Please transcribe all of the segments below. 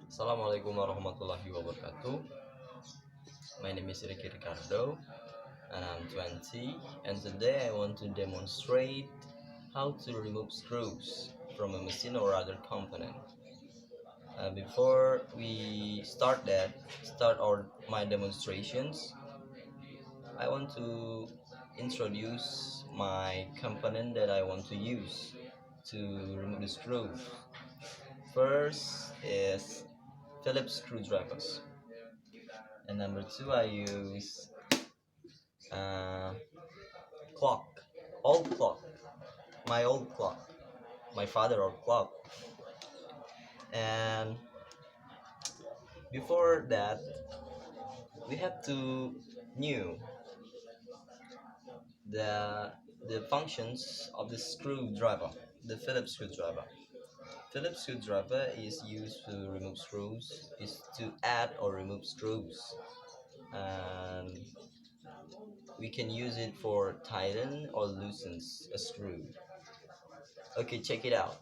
Assalamualaikum warahmatullahi wabarakatuh. My name is Ricardo and I'm 20, and today I want to demonstrate how to remove screws from a machine or other component. Before we start my demonstrations, I want to introduce my component that I want to use to remove the screws. First is Phillips screwdrivers, and number two I use uh, clock, old clock, my old clock, my father old clock. And before that, we have to knew the the functions of the screwdriver, the Phillips screwdriver. Phillips screwdriver is used to remove screws, is to add or remove screws, and we can use it for tighten or loosens a screw. Okay, check it out.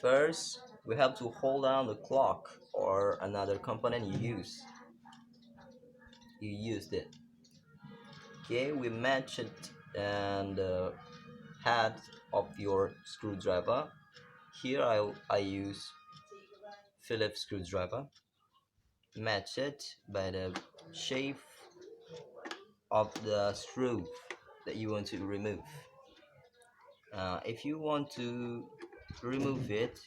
First, we have to hold down the clock or another component you used it. Okay, we match it and the head of your screwdriver. Here I use Phillips screwdriver. Match it by the shape of the screw that you want to remove. If you want to remove it,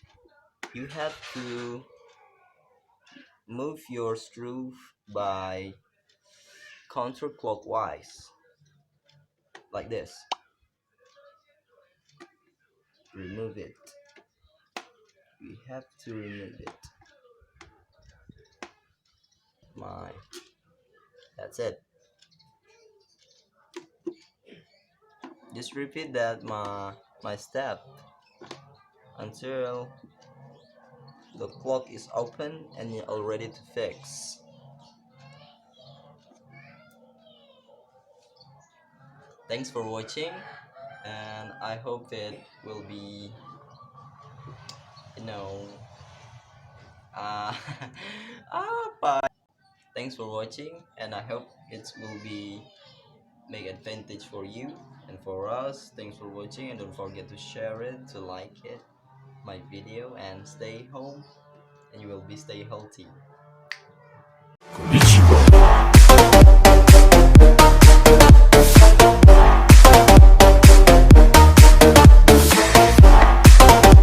you have to move your screw by counterclockwise, like this. Remove it. We have to remove it. My, that's it. Just repeat that my step until the clock is open and you're all ready to fix. Thanks for watching, and I hope it will be, you know, uh, bye. Thanks for watching, and I hope it will be make advantage for you and for us. Thanks for watching, and don't forget to share it, to like it, my video, and stay home, and you will be stay healthy.